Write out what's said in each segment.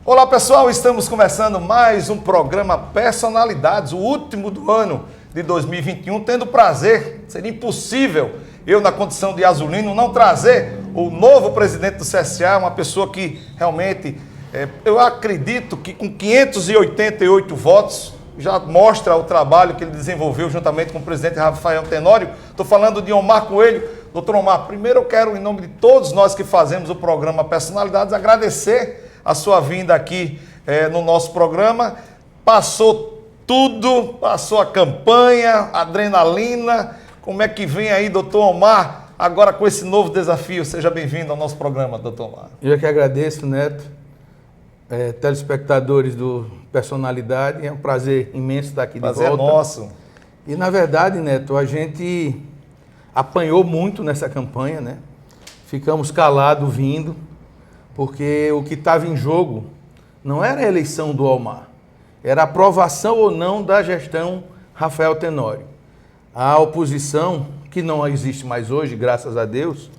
Olá pessoal, estamos começando mais um programa Personalidades, o último do ano de 2021, tendo prazer, seria impossível eu na condição de azulino não trazer o novo presidente do CSA, uma pessoa que realmente, eu acredito que com 588 votos, já mostra o trabalho que ele desenvolveu juntamente com o presidente Rafael Tenório. Estou falando de Omar Coelho. Doutor Omar, primeiro eu quero, em nome de todos nós que fazemos o programa Personalidades, agradecer a sua vinda aqui no nosso programa. Passou tudo, passou a campanha, adrenalina. Como é que vem aí, doutor Omar, agora com esse novo desafio? Seja bem-vindo ao nosso programa, doutor Omar. Eu que agradeço, Neto, telespectadores do Personalidade, é um prazer imenso estar aqui de volta. Prazer nosso. E na verdade, Neto, a gente apanhou muito nessa campanha, né? Ficamos calados vindo, porque o que estava em jogo não era a eleição do Omar, era a aprovação ou não da gestão Rafael Tenório. A oposição, que não existe mais hoje, graças a Deus,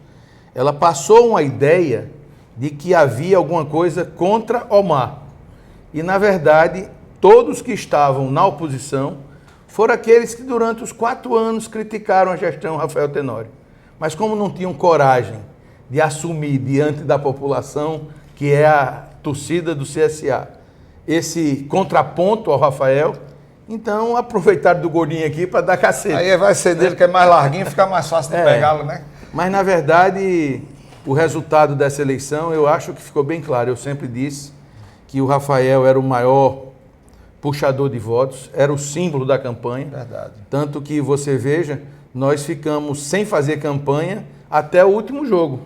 ela passou uma ideia de que havia alguma coisa contra Omar. E, na verdade, todos que estavam na oposição foram aqueles que durante os 4 anos criticaram a gestão Rafael Tenório. Mas como não tinham coragem de assumir diante da população, que é a torcida do CSA, esse contraponto ao Rafael, então aproveitaram do gordinho aqui para dar cacete. Aí vai ser dele que é mais larguinho, fica mais fácil de pegá-lo, né? Mas, na verdade, o resultado dessa eleição, eu acho que ficou bem claro. Eu sempre disse que o Rafael era o maior puxador de votos, era o símbolo da campanha. Verdade. Tanto que você veja, nós ficamos sem fazer campanha até o último jogo,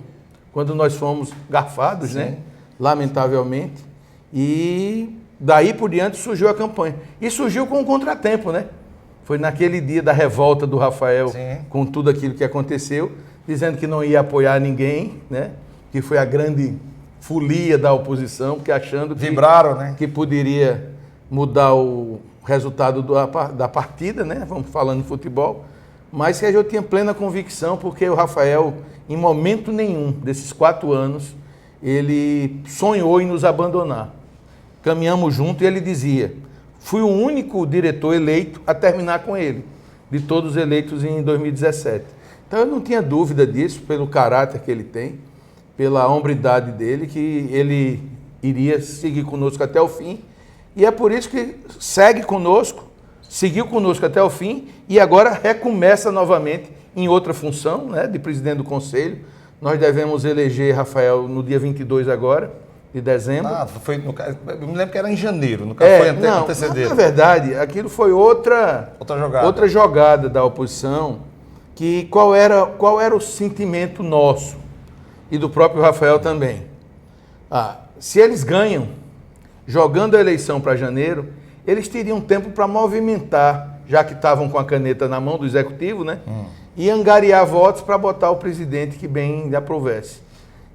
quando nós fomos garfados, Sim. né? Lamentavelmente. E daí por diante surgiu a campanha. E surgiu com um contratempo, né? Foi naquele dia da revolta do Rafael, Sim. com tudo aquilo que aconteceu, dizendo que não ia apoiar ninguém, né? Que foi a grande folia da oposição, que achando que, Vibraram, né? que poderia mudar o resultado da partida, né? Vamos falando em futebol, mas que eu tinha plena convicção, porque o Rafael, em momento nenhum desses 4 anos, ele sonhou em nos abandonar. Caminhamos junto e ele dizia: fui o único diretor eleito a terminar com ele, de todos eleitos em 2017. Então eu não tinha dúvida disso, pelo caráter que ele tem, pela hombridade dele, que ele iria seguir conosco até o fim. E é por isso que segue conosco, seguiu conosco até o fim e agora recomeça novamente em outra função, né, de presidente do conselho. Nós devemos eleger Rafael no dia 22 agora, de dezembro. Foi eu me lembro que era em janeiro, no caso foi antecedente. Na verdade, aquilo foi outra jogada da oposição, que qual era o sentimento nosso e do próprio Rafael também. Se eles ganham, jogando a eleição para janeiro, eles teriam tempo para movimentar, já que estavam com a caneta na mão do executivo, né? E angariar votos para botar o presidente que bem lhe aprovesse.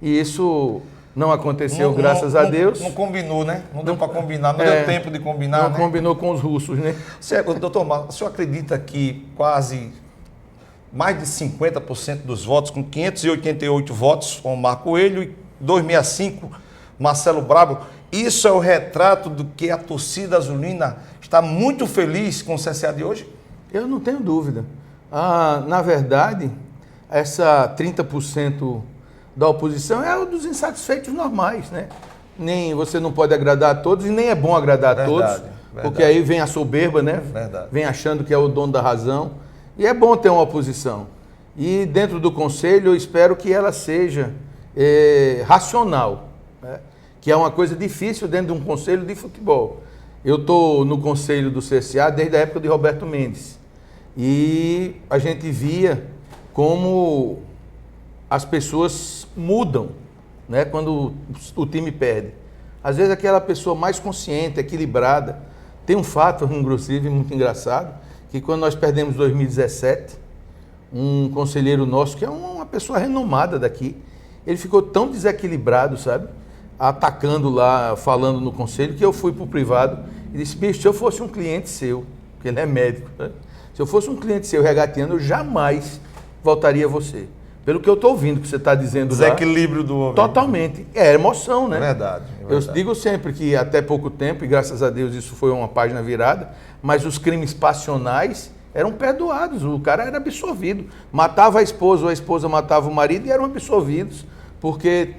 E isso não aconteceu, graças a Deus. Não combinou, né? Não deu para combinar, não deu tempo de combinar, não, né? Combinou com os russos, né? Doutor Omar, o senhor acredita que quase mais de 50% dos votos, com 588 votos, Omar Coelho, e 265, Marcelo Brabo, isso é o retrato do que a torcida azulina está muito feliz com o CSA de hoje? Eu não tenho dúvida. Na verdade, essa 30% da oposição é o dos insatisfeitos normais, né? Nem você não pode agradar a todos e nem é bom agradar a todos, porque aí vem a soberba, né? Verdade. Vem achando que é o dono da razão. E é bom ter uma oposição. E dentro do conselho eu espero que ela seja racional, né? Que é uma coisa difícil dentro de um conselho de futebol. Eu estou no conselho do CSA desde a época de Roberto Mendes. E a gente via como as pessoas mudam, né, quando o time perde. Às vezes aquela pessoa mais consciente, equilibrada. Tem um fato, inclusive, muito engraçado, que quando nós perdemos em 2017, um conselheiro nosso, que é uma pessoa renomada daqui, ele ficou tão desequilibrado, sabe? Atacando lá, falando no conselho, que eu fui para o privado e disse: bicho, se eu fosse um cliente seu, porque ele é médico, né? Se eu fosse um cliente seu regateando, eu jamais voltaria a você. Pelo que eu estou ouvindo que você está dizendo lá. Desequilíbrio do homem. Totalmente. É emoção, né? É verdade. Eu digo sempre que até pouco tempo, e graças a Deus isso foi uma página virada, mas os crimes passionais eram perdoados, o cara era absolvido. Matava a esposa ou a esposa matava o marido e eram absolvidos, porque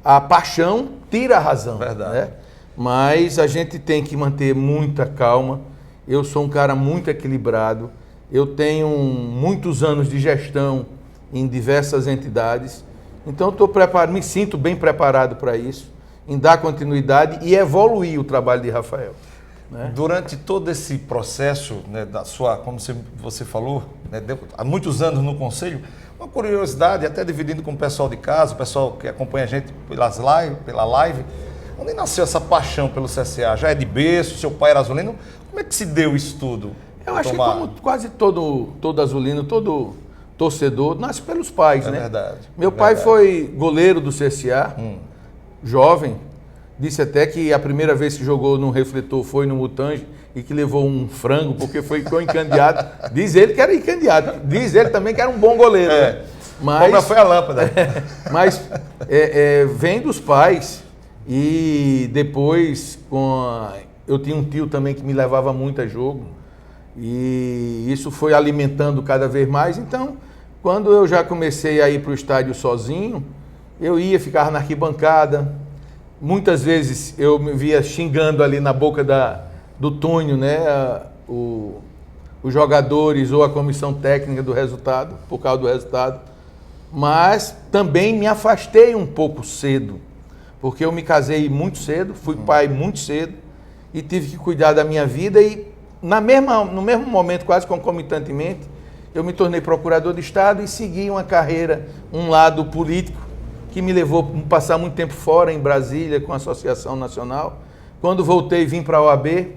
a paixão tira a razão. Verdade. Né? Mas a gente tem que manter muita calma. Eu sou um cara muito equilibrado, eu tenho muitos anos de gestão em diversas entidades, então eu estou preparado, me sinto bem preparado para isso, em dar continuidade e evoluir o trabalho de Rafael. Né? Durante todo esse processo, né, da sua, como você falou, né, há muitos anos no Conselho, uma curiosidade, até dividindo com o pessoal de casa, o pessoal que acompanha a gente pela live, onde nasceu essa paixão pelo CSA? Já é de berço, seu pai era azulino? Como é que se deu isso tudo? Eu acho que como quase todo azulino, todo torcedor, nasce pelos pais, né? Verdade. Meu pai foi goleiro do CSA, jovem. Disse até que a primeira vez que jogou no refletor foi no Mutange e que levou um frango porque ficou encandeado. Diz ele que era encandeado. Diz ele também que era um bom goleiro. Né? Mas foi a lâmpada. Mas vem dos pais e depois eu tinha um tio também que me levava muito a jogo e isso foi alimentando cada vez mais. Então, quando eu já comecei a ir para o estádio sozinho, eu ia ficar na arquibancada. Muitas vezes eu me via xingando ali na boca do túnel, né, os jogadores ou a comissão técnica do resultado, por causa do resultado. Mas também me afastei um pouco cedo, porque eu me casei muito cedo, fui pai muito cedo e tive que cuidar da minha vida e no mesmo momento, quase concomitantemente, eu me tornei procurador de Estado e segui uma carreira, um lado político, que me levou a passar muito tempo fora, em Brasília, com a Associação Nacional. Quando voltei, vim para a OAB.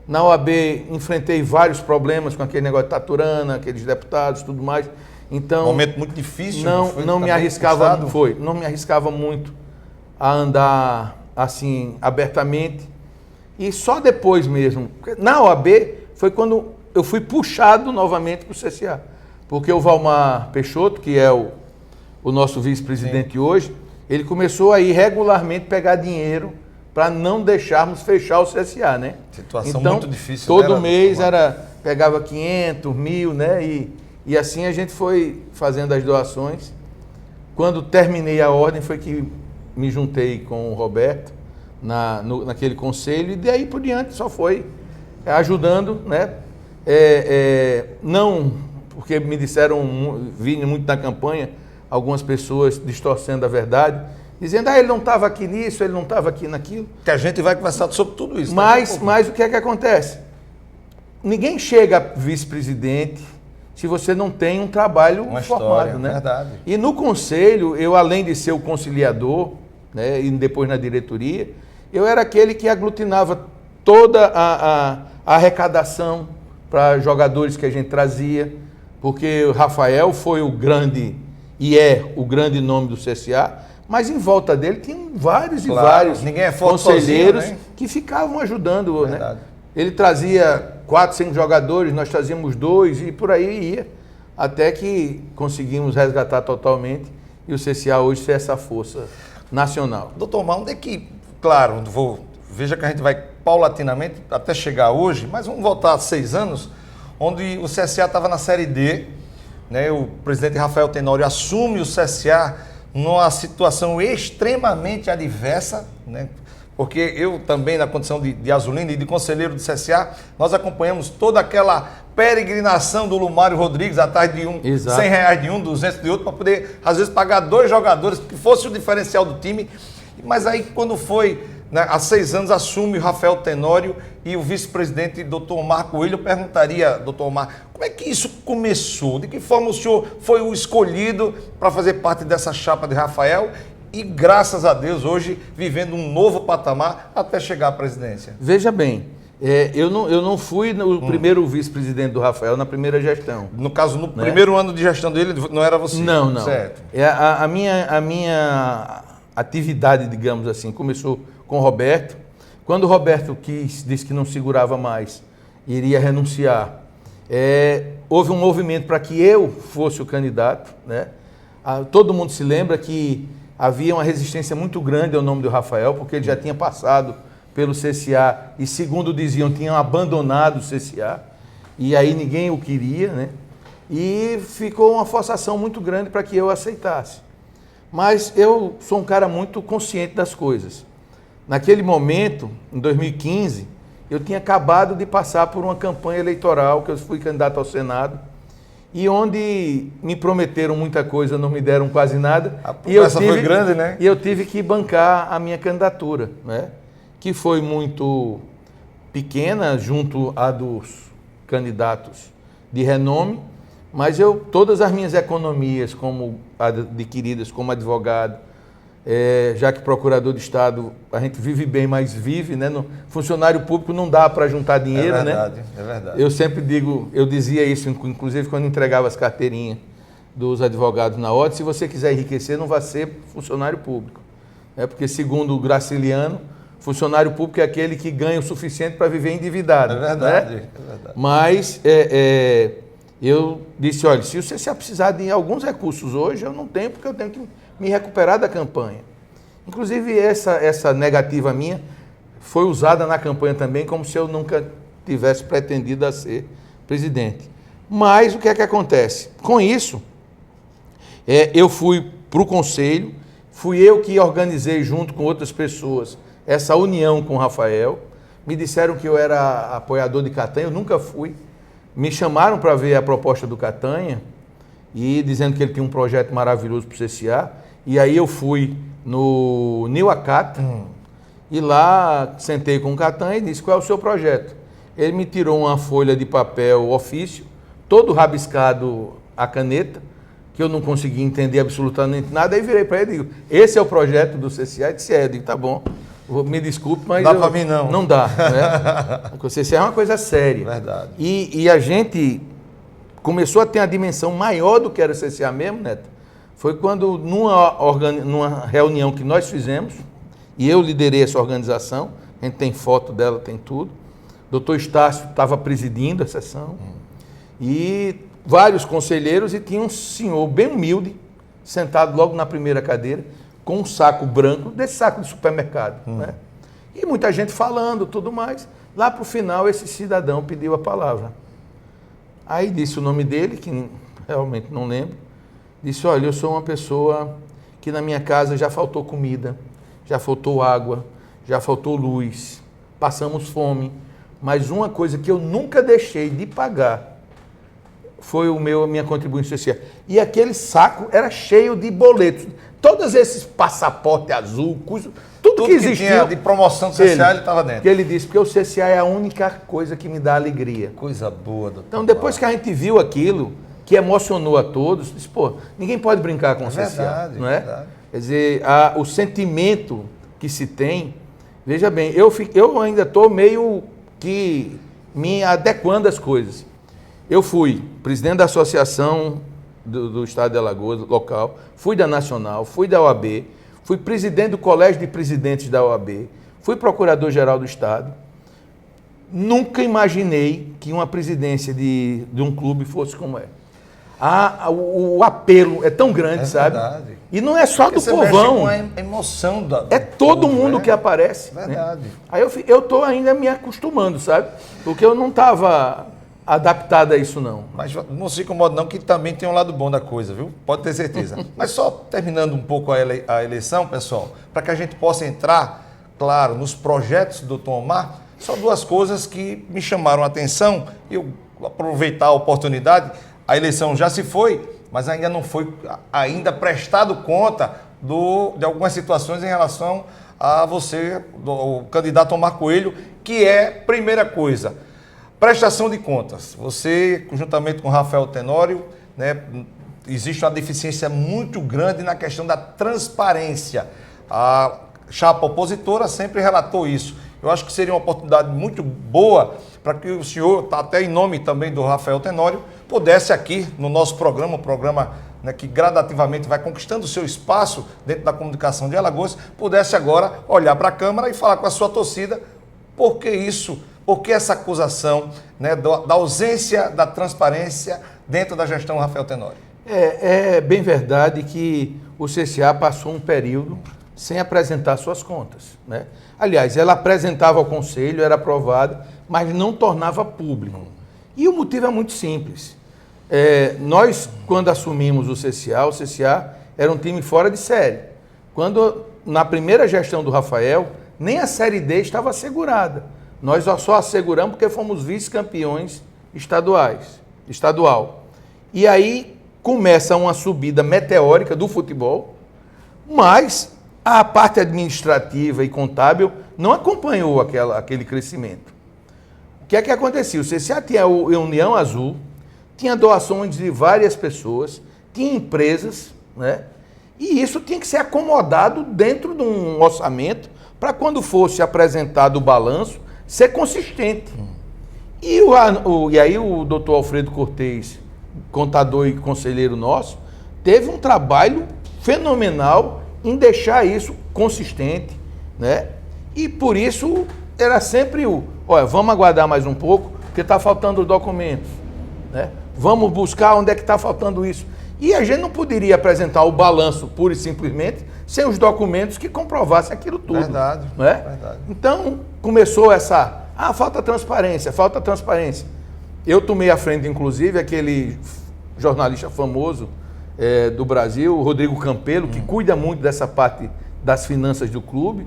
Na OAB, enfrentei vários problemas com aquele negócio de Taturana, aqueles deputados, tudo mais. Então, momento muito difícil. Não me arriscava, não me arriscava muito a andar assim, abertamente. E só depois mesmo, na OAB, foi quando eu fui puxado novamente para o CSA. Porque o Valmar Peixoto, que é o nosso vice-presidente hoje, ele começou a ir regularmente pegar dinheiro para não deixarmos fechar o CSA, né? Situação então, muito difícil. Todo mês pegava 500, 1.000, né? E assim a gente foi fazendo as doações. Quando terminei a ordem foi que me juntei com o Roberto naquele conselho e daí por diante só foi ajudando, né? Não, porque me disseram, vi muito na campanha, algumas pessoas distorcendo a verdade, dizendo, ele não estava aqui nisso, ele não estava aqui naquilo. Que a gente vai conversar sobre tudo isso. Mas o que é que acontece? Ninguém chega a vice-presidente se você não tem um trabalho formado, né? Verdade. E no conselho, eu além de ser o conciliador, né, e depois na diretoria, eu era aquele que aglutinava toda a arrecadação para jogadores que a gente trazia, porque o Rafael foi o grande e é o grande nome do CSA, mas em volta dele tinham vários e vários conselheiros sozinho, né? Que ficavam ajudando. Né? Ele trazia 4, 5 jogadores, nós trazíamos 2 e por aí ia, até que conseguimos resgatar totalmente e o CSA hoje ser essa força nacional. Doutor Omar, onde é que, claro, veja que a gente vai paulatinamente até chegar hoje, mas vamos voltar a 6 anos, onde o CSA estava na Série D, né? O presidente Rafael Tenório assume o CSA numa situação extremamente adversa, né? Porque eu também, na condição de azulino e de conselheiro do CSA, nós acompanhamos toda aquela peregrinação do Lumário Rodrigues atrás de R$100 de um, 200 de outro, para poder, às vezes, pagar 2 jogadores, que fosse o diferencial do time. Mas aí, quando foi, né, há 6 anos, assume o Rafael Tenório e o vice-presidente, doutor Omar Coelho, eu perguntaria, doutor Omar, como é que isso começou? De que forma o senhor foi o escolhido para fazer parte dessa chapa de Rafael? E, graças a Deus, hoje, vivendo um novo patamar até chegar à presidência. Veja bem, eu não fui o primeiro vice-presidente do Rafael na primeira gestão. No caso, no primeiro ano de gestão dele, não era você? Não. Certo. A minha atividade, digamos assim, começou com o Roberto. Quando o Roberto disse que não segurava mais, iria renunciar, houve um movimento para que eu fosse o candidato, né? Todo mundo se lembra que havia uma resistência muito grande ao nome do Rafael, porque ele já tinha passado pelo CCA e, segundo diziam, tinham abandonado o CCA, e aí ninguém o queria, né? E ficou uma forçação muito grande para que eu aceitasse. Mas eu sou um cara muito consciente das coisas. Naquele momento, em 2015, eu tinha acabado de passar por uma campanha eleitoral, que eu fui candidato ao Senado, e onde me prometeram muita coisa, não me deram quase nada. A promessa foi grande, né? E eu tive que bancar a minha candidatura, né? Que foi muito pequena junto à dos candidatos de renome, mas todas as minhas economias como adquiridas como advogado, já que procurador de Estado, a gente vive bem, mas vive, né? No funcionário público não dá para juntar dinheiro, verdade, né? É verdade. Eu sempre digo, eu dizia isso, inclusive quando entregava as carteirinhas dos advogados na ordem, se você quiser enriquecer, não vai ser funcionário público. Porque segundo o Graciliano, funcionário público é aquele que ganha o suficiente para viver endividado. É verdade, né? É verdade. Mas eu disse, olha, se você precisar de alguns recursos hoje, eu não tenho, porque eu tenho que me recuperar da campanha. Inclusive, essa negativa minha foi usada na campanha também como se eu nunca tivesse pretendido a ser presidente. Mas o que é que acontece? Com isso, eu fui para o conselho, fui eu que organizei junto com outras pessoas essa união com o Rafael. Me disseram que eu era apoiador de Catanha, eu nunca fui. Me chamaram para ver a proposta do Catanha, e dizendo que ele tinha um projeto maravilhoso para o CCA. E aí eu fui no Niuacata, e lá sentei com o Catanha e disse, qual é o seu projeto? Ele me tirou uma folha de papel ofício, todo rabiscado a caneta, que eu não conseguia entender absolutamente nada, aí virei para ele e digo, esse é o projeto do CCA? Ele disse, eu digo, tá bom, me desculpe, mas dá para mim não. Não dá, né? Porque o CCA é uma coisa séria. Verdade. E a gente começou a ter uma dimensão maior do que era o CCA mesmo, Neto. Foi quando, numa reunião que nós fizemos, e eu liderei essa organização, a gente tem foto dela, tem tudo, o doutor Estácio estava presidindo a sessão, e vários conselheiros, e tinha um senhor bem humilde, sentado logo na primeira cadeira, com um saco branco, desse saco de supermercado. Né? E muita gente falando, tudo mais. Lá para o final, esse cidadão pediu a palavra. Aí disse o nome dele, que realmente não lembro. Disse, olha, eu sou uma pessoa que na minha casa já faltou comida, já faltou água, já faltou luz, passamos fome, mas uma coisa que eu nunca deixei de pagar foi a minha contribuição social. E aquele saco era cheio de boletos. Todos esses passaporte azul, tudo que existia tinha de promoção do CCA, ele estava dentro. Que ele disse, porque o CCA é a única coisa que me dá alegria. Coisa boa, doutor. Então, depois que a gente viu aquilo, que emocionou a todos, disse, pô, ninguém pode brincar com o CCA, verdade, não é? Verdade. Quer dizer, o sentimento que se tem, veja bem, eu ainda estou meio que me adequando às coisas. Eu fui presidente da associação do Estado de Alagoas, local, fui da Nacional, fui da OAB, fui presidente do Colégio de Presidentes da OAB, fui procurador-geral do Estado. Nunca imaginei que uma presidência de um clube fosse como é. O apelo é tão grande, sabe? Verdade. E não é só Porque do povão. Mexe com a emoção do É todo povo, mundo né? que aparece. Verdade. Né? Aí eu estou ainda me acostumando, sabe? Porque eu não estava adaptado a isso, não. Mas não se incomode não, que também tem um lado bom da coisa, viu? Pode ter certeza. Mas só terminando um pouco a eleição, pessoal, para que a gente possa entrar, claro, nos projetos do Dr. Omar, só duas coisas que me chamaram a atenção. Eu aproveitar a oportunidade, a eleição já se foi, mas ainda não foi prestado conta de algumas situações em relação a você, o candidato Omar Coelho, que é, primeira coisa, prestação de contas. Você, juntamente com Rafael Tenório, né, existe uma deficiência muito grande na questão da transparência. A chapa opositora sempre relatou isso. Eu acho que seria uma oportunidade muito boa para que o senhor, até em nome também do Rafael Tenório, pudesse aqui no nosso programa, um programa, né, que gradativamente vai conquistando o seu espaço dentro da comunicação de Alagoas, pudesse agora olhar para a Câmara e falar com a sua torcida por que isso. Por que essa acusação, né, da ausência da transparência dentro da gestão Rafael Tenório? É bem verdade que o CSA passou um período sem apresentar suas contas, né? Aliás, ela apresentava ao conselho, era aprovada, mas não tornava público. E o motivo é muito simples. Nós, quando assumimos o CSA era um time fora de série. Quando, na primeira gestão do Rafael, nem a Série D estava assegurada. Nós só asseguramos porque fomos vice-campeões estadual. E aí começa uma subida meteórica do futebol, mas a parte administrativa e contábil não acompanhou aquele crescimento. O que é que acontecia? O CSA tinha a União Azul, tinha doações de várias pessoas, tinha empresas, né? E isso tinha que ser acomodado dentro de um orçamento para quando fosse apresentado o balanço, ser consistente. E aí o doutor Alfredo Cortez, contador e conselheiro nosso, teve um trabalho fenomenal em deixar isso consistente, né? E por isso era sempre olha, vamos aguardar mais um pouco, porque está faltando documentos, né? Vamos buscar onde é que está faltando isso. E a gente não poderia apresentar o balanço pura e simplesmente sem os documentos que comprovassem aquilo tudo. Verdade, né? verdade. Então começou falta transparência. Eu tomei à frente, inclusive, aquele jornalista famoso do Brasil, o Rodrigo Campelo, que cuida muito dessa parte das finanças do clube.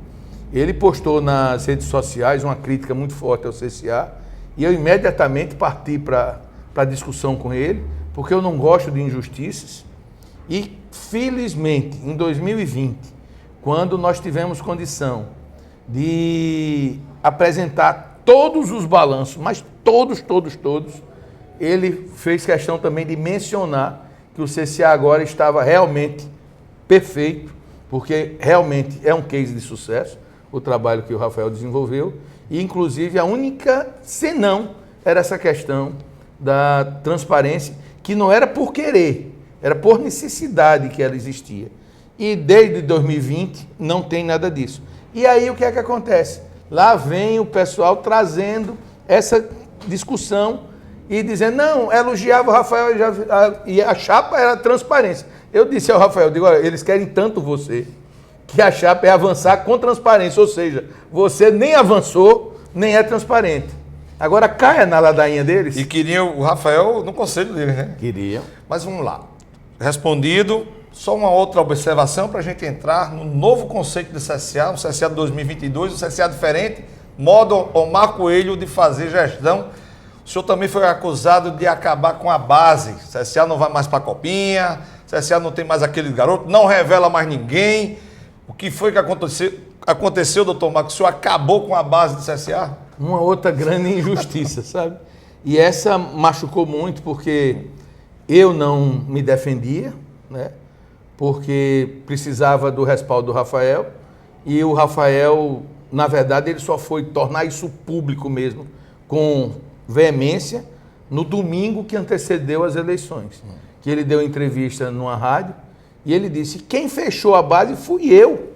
Ele postou nas redes sociais uma crítica muito forte ao CSA e eu imediatamente parti para a discussão com ele, porque eu não gosto de injustiças. E, felizmente, em 2020, quando nós tivemos condição de apresentar todos os balanços, mas todos, ele fez questão também de mencionar que o CSA agora estava realmente perfeito, porque realmente é um case de sucesso, o trabalho que o Rafael desenvolveu, e inclusive a única senão era essa questão da transparência, que não era por querer, era por necessidade que ela existia. E desde 2020 não tem nada disso. E aí o que é que acontece? Lá vem o pessoal trazendo essa discussão e dizendo, não, elogiava o Rafael e a chapa era transparência. Eu disse ao Rafael, olha, eles querem tanto você, que a chapa é avançar com transparência, ou seja, você nem avançou, nem é transparente. Agora caia na ladainha deles. E queriam o Rafael no conselho deles, né? Queriam. Mas vamos lá. Respondido, só uma outra observação para a gente entrar no novo conceito do CSA, o CSA de 2022, o CSA diferente, modo Omar Coelho de fazer gestão. O senhor também foi acusado de acabar com a base. O CSA não vai mais para a Copinha, o CSA não tem mais aquele garoto, não revela mais ninguém. O que foi que aconteceu, doutor Marcos? O senhor acabou com a base do CSA? Uma outra grande injustiça, sabe? E essa machucou muito porque eu não me defendia, né? Porque precisava do respaldo do Rafael, e o Rafael, na verdade, ele só foi tornar isso público mesmo, com veemência, no domingo que antecedeu as eleições. Que ele deu entrevista numa rádio, e ele disse, quem fechou a base fui eu,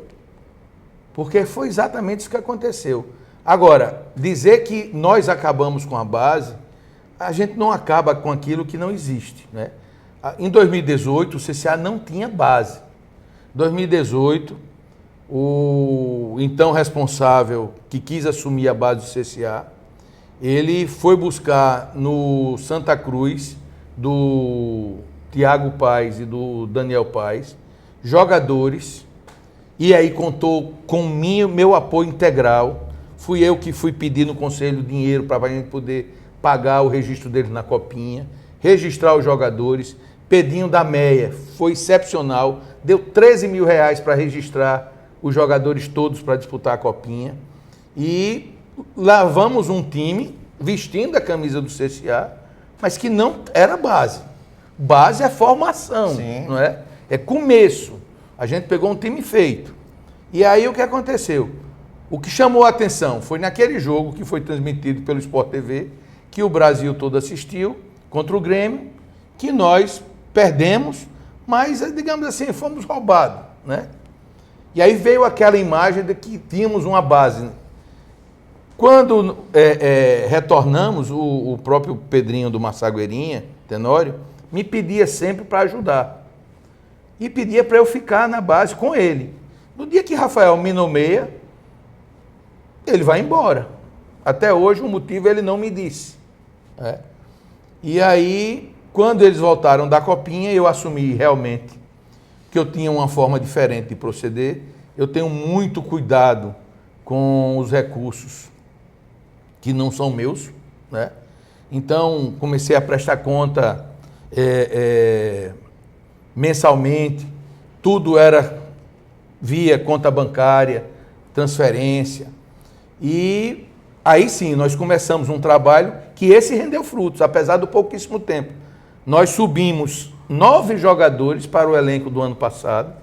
porque foi exatamente isso que aconteceu. Agora, dizer que nós acabamos com a base, a gente não acaba com aquilo que não existe, né? Em 2018, o CSA não tinha base. Em 2018, o então responsável que quis assumir a base do CSA, ele foi buscar no Santa Cruz, do Tiago Paes e do Daniel Paes, jogadores, e aí contou com meu apoio integral. Fui eu que fui pedir no conselho dinheiro para a gente poder pagar o registro deles na Copinha, registrar os jogadores. Pedinho da Meia foi excepcional, deu 13 mil reais para registrar os jogadores todos para disputar a Copinha. E lavamos um time vestindo a camisa do CSA, mas que não era base. Base é formação, Sim. Não é? É começo. A gente pegou um time feito. E aí o que aconteceu? O que chamou a atenção foi naquele jogo que foi transmitido pelo Sport TV, que o Brasil todo assistiu, contra o Grêmio, que nós perdemos, mas, digamos assim, fomos roubados, né? E aí veio aquela imagem de que tínhamos uma base. Quando retornamos, o próprio Pedrinho do Massagueirinha, Tenório, me pedia sempre para ajudar. E pedia para eu ficar na base com ele. No dia que Rafael me nomeia, ele vai embora. Até hoje o motivo ele não me disse. E aí, quando eles voltaram da Copinha, eu assumi realmente que eu tinha uma forma diferente de proceder. Eu tenho muito cuidado com os recursos que não são meus, né? Então, comecei a prestar conta mensalmente, tudo era via conta bancária, transferência. E aí sim, nós começamos um trabalho que esse rendeu frutos, apesar do pouquíssimo tempo. Nós subimos 9 jogadores para o elenco do ano passado,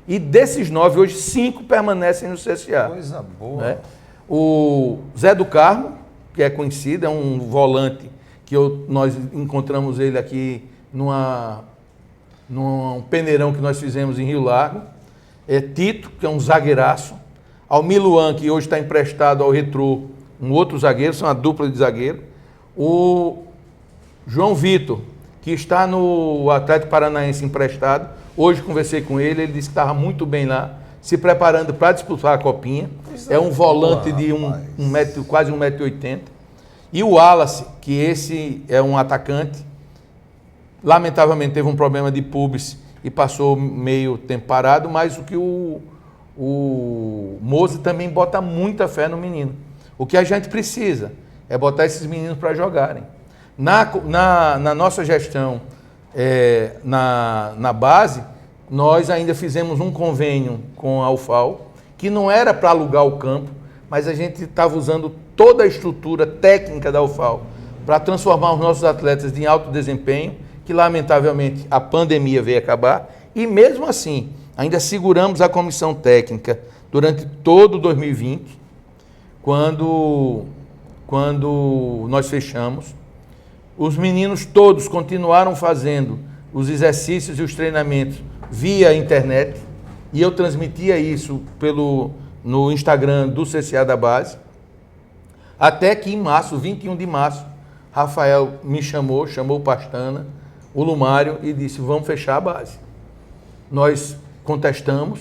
e desses 9, hoje 5 permanecem no CSA. Coisa boa. Né? O Zé do Carmo, que é conhecido, é um volante que nós encontramos ele aqui num peneirão que nós fizemos em Rio Largo. Tito, que é um zagueiraço. Almir Luan, que hoje está emprestado ao Retrô, um outro zagueiro, são uma dupla de zagueiro. O João Vitor, que está no Atlético Paranaense emprestado. Hoje conversei com ele, ele disse que estava muito bem lá, se preparando para disputar a Copinha. É um volante de quase 1,80 m. E o Wallace, que esse é um atacante, lamentavelmente teve um problema de pubis e passou meio tempo parado, mas o que o Moze também bota muita fé no menino. O que a gente precisa é botar esses meninos para jogarem. Na nossa gestão, na base, nós ainda fizemos um convênio com a UFAL, que não era para alugar o campo, mas a gente estava usando toda a estrutura técnica da UFAL para transformar os nossos atletas em alto desempenho, que lamentavelmente a pandemia veio acabar, e mesmo assim, ainda seguramos a comissão técnica durante todo 2020, quando nós fechamos. Os meninos todos continuaram fazendo os exercícios e os treinamentos via internet, e eu transmitia isso no Instagram do CCA da base, até que em março, 21 de março, Rafael me chamou o Pastana, o Lumário, e disse: vamos fechar a base. Nós contestamos,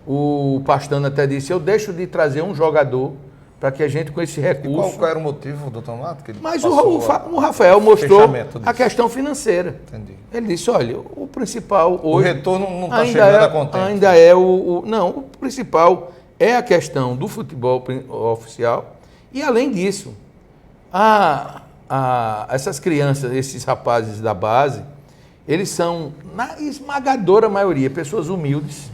o Pastana até disse: eu deixo de trazer um jogador para que a gente, com esse recurso... E qual era o motivo, doutor Mato? Que ele Mas o Rafael mostrou a questão financeira. Entendi. Ele disse: olha, o principal hoje... O retorno não está chegando a contento. Ainda é não, o principal é a questão do futebol oficial. E além disso, essas crianças, esses rapazes da base, eles são, na esmagadora maioria, pessoas humildes,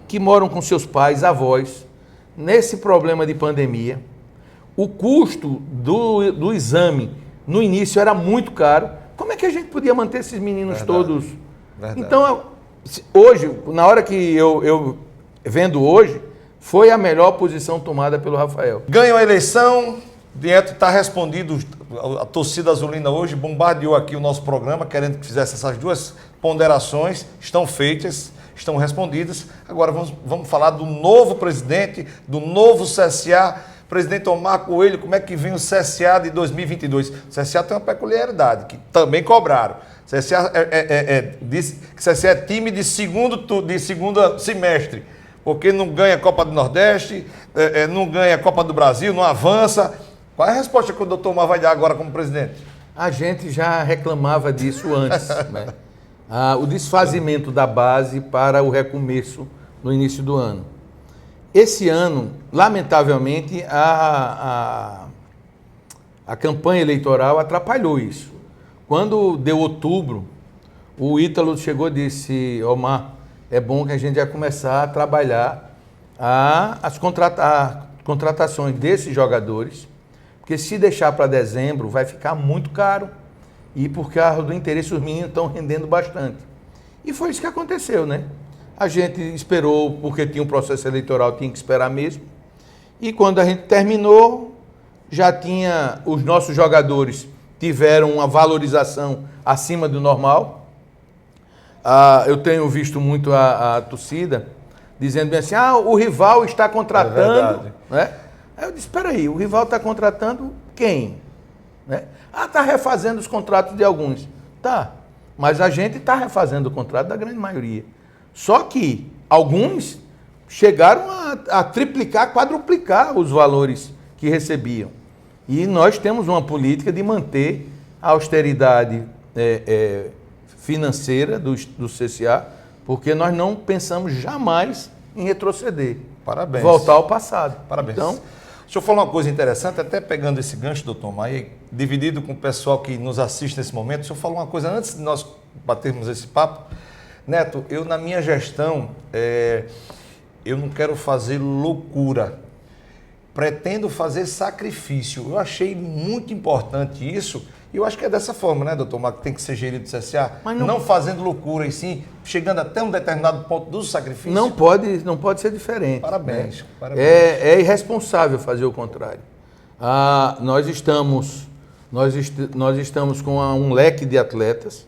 que moram com seus pais, avós. Nesse problema de pandemia, o custo do exame no início era muito caro. Como é que a gente podia manter esses meninos todos? Verdade. Então, hoje, na hora que eu vendo hoje, foi a melhor posição tomada pelo Rafael. Ganhou a eleição, dentro está respondido. A torcida azulina hoje bombardeou aqui o nosso programa, querendo que fizesse essas duas ponderações. Estão feitas, estão respondidas. Agora vamos falar do novo presidente, do novo CSA, presidente Omar Coelho. Como é que vem o CSA de 2022? O CSA tem uma peculiaridade, que também cobraram. O CSA diz que o CSA é time de segundo semestre, porque não ganha a Copa do Nordeste, não ganha a Copa do Brasil, não avança. Qual é a resposta que o doutor Omar vai dar agora como presidente? A gente já reclamava disso antes, né? O desfazimento da base para o recomeço no início do ano. Esse ano, lamentavelmente, a campanha eleitoral atrapalhou isso. Quando deu outubro, o Ítalo chegou e disse: Omar, é bom que a gente já começar a trabalhar as contratações desses jogadores, porque se deixar para dezembro vai ficar muito caro. E por causa do interesse, os meninos estão rendendo bastante. E foi isso que aconteceu, né? A gente esperou, porque tinha um processo eleitoral, tinha que esperar mesmo. E quando a gente terminou, já tinha, os nossos jogadores tiveram uma valorização acima do normal. Eu tenho visto muito a torcida dizendo bem assim: o rival está contratando. Né? Aí eu disse: espera aí, o rival está contratando quem? Né? Está refazendo os contratos de alguns. Tá. Mas a gente está refazendo o contrato da grande maioria. Só que alguns chegaram a triplicar, quadruplicar os valores que recebiam. E nós temos uma política de manter a austeridade financeira do CCA, porque nós não pensamos jamais em retroceder. Parabéns. Voltar ao passado. Parabéns. Então, deixa eu falar uma coisa interessante, até pegando esse gancho, doutor Maia, dividido com o pessoal que nos assiste nesse momento, deixa eu falar uma coisa antes de nós batermos esse papo. Neto, eu na minha gestão, eu não quero fazer loucura, pretendo fazer sacrifício. Eu achei muito importante isso, e eu acho que é dessa forma, né, doutor Marco, que tem que ser gerido do CSA, mas não fazendo loucura, e sim chegando até um determinado ponto do sacrifício. Não pode ser diferente. Parabéns. Né? Parabéns. É irresponsável fazer o contrário. Nós estamos com um leque de atletas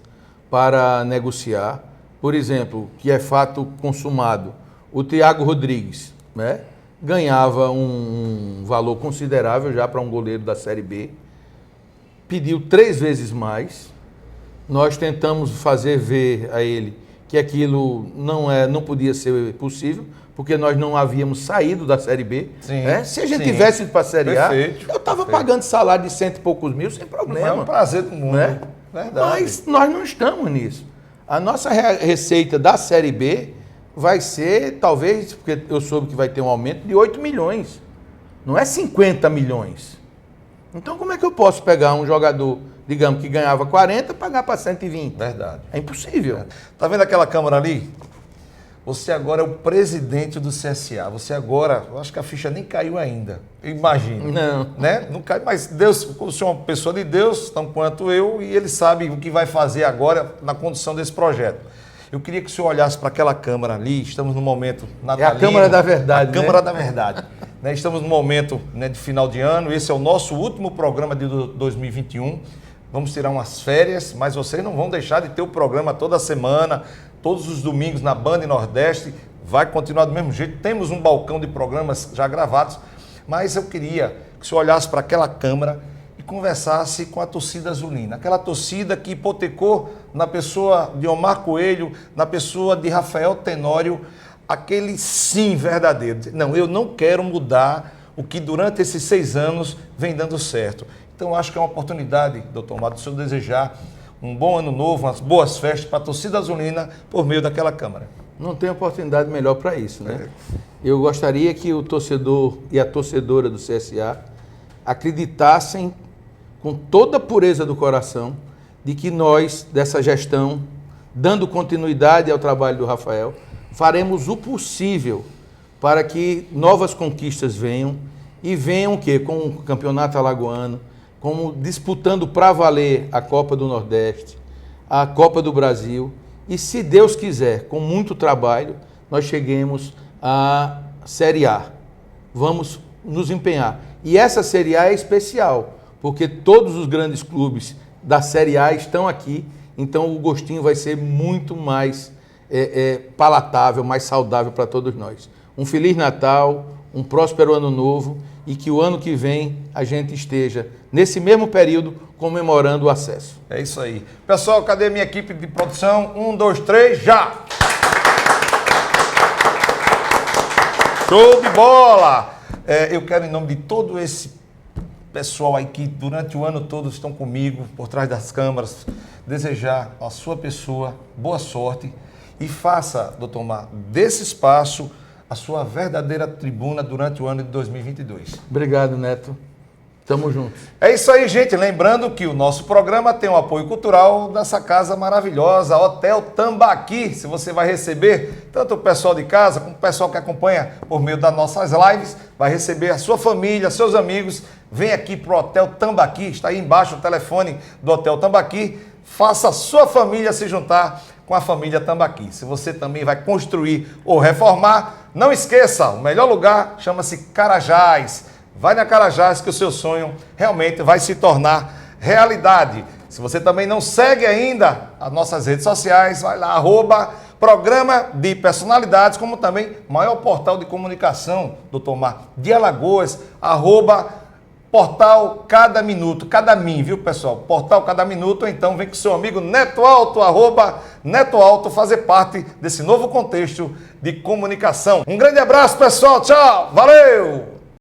para negociar. Por exemplo, que é fato consumado, o Thiago Rodrigues, né, ganhava um valor considerável já para um goleiro da Série B, pediu 3 vezes mais. Nós tentamos fazer ver a ele que aquilo não podia ser possível, porque nós não havíamos saído da Série B. Sim, Se a gente tivesse ido para a Série perfeito, A, eu estava pagando salário de 100 e poucos mil sem problema. É um prazer do mundo. Né? Verdade. Mas nós não estamos nisso. A nossa receita da Série B vai ser, talvez, porque eu soube que vai ter um aumento de 8 milhões. Não é 50 milhões. Então, como é que eu posso pegar um jogador, digamos, que ganhava 40 e pagar para 120? Verdade. É impossível. Tá vendo aquela câmara ali? Você agora é o presidente do CSA. Você agora, eu acho que a ficha nem caiu ainda. Eu imagino. Não. Né? Não cai, mas Deus, o senhor é uma pessoa de Deus, tão quanto eu, e ele sabe o que vai fazer agora na condução desse projeto. Eu queria que o senhor olhasse para aquela câmara ali, estamos no momento natalino. É a Câmara da Verdade, A Câmara da Verdade. Né? Estamos no momento, né, de final de ano, esse é o nosso último programa de 2021. Vamos tirar umas férias, mas vocês não vão deixar de ter o programa toda semana, todos os domingos na Band Nordeste, vai continuar do mesmo jeito. Temos um balcão de programas já gravados, mas eu queria que o senhor olhasse para aquela câmara e conversasse com a torcida azulina, aquela torcida que hipotecou na pessoa de Omar Coelho, na pessoa de Rafael Tenório, aquele sim verdadeiro. Não, eu não quero mudar o que durante esses 6 anos vem dando certo. Então, acho que é uma oportunidade, doutor Mato, do senhor desejar um bom ano novo, umas boas festas para a torcida azulina por meio daquela Câmara. Não tem oportunidade melhor para isso, né? Eu gostaria que o torcedor e a torcedora do CSA acreditassem com toda a pureza do coração de que nós, dessa gestão, dando continuidade ao trabalho do Rafael, faremos o possível para que novas conquistas venham, e venham o quê? Com o Campeonato Alagoano, como disputando para valer a Copa do Nordeste, a Copa do Brasil, e se Deus quiser, com muito trabalho, nós cheguemos à Série A. Vamos nos empenhar. E essa Série A é especial, porque todos os grandes clubes da Série A estão aqui, então o gostinho vai ser muito mais palatável, mais saudável para todos nós. Um Feliz Natal, um próspero Ano Novo, e que o ano que vem a gente esteja, nesse mesmo período, comemorando o acesso. É isso aí. Pessoal, cadê a minha equipe de produção? 1, 2, 3, já! Show de bola! Eu quero, em nome de todo esse pessoal aí que durante o ano todo estão comigo, por trás das câmeras, desejar à sua pessoa boa sorte e faça, doutor Mar, desse espaço a sua verdadeira tribuna durante o ano de 2022. Obrigado, Neto. Tamo junto. É isso aí, gente. Lembrando que o nosso programa tem o apoio cultural dessa casa maravilhosa, Hotel Tambaqui. Se você vai receber tanto o pessoal de casa como o pessoal que acompanha por meio das nossas lives, vai receber a sua família, seus amigos. Vem aqui para o Hotel Tambaqui. Está aí embaixo o telefone do Hotel Tambaqui. Faça a sua família se juntar com a família Tambaqui. Se você também vai construir ou reformar, não esqueça, o melhor lugar chama-se Carajás. Vai na Carajás que o seu sonho realmente vai se tornar realidade. Se você também não segue ainda as nossas redes sociais, vai lá, @Programa de Personalidades, como também maior portal de comunicação, doutor Mar, de Alagoas, Portal Cada Minuto, cada mim, viu, pessoal? Portal Cada Minuto, então vem com seu amigo Neto Alto, @Neto Alto, fazer parte desse novo contexto de comunicação. Um grande abraço, pessoal. Tchau. Valeu!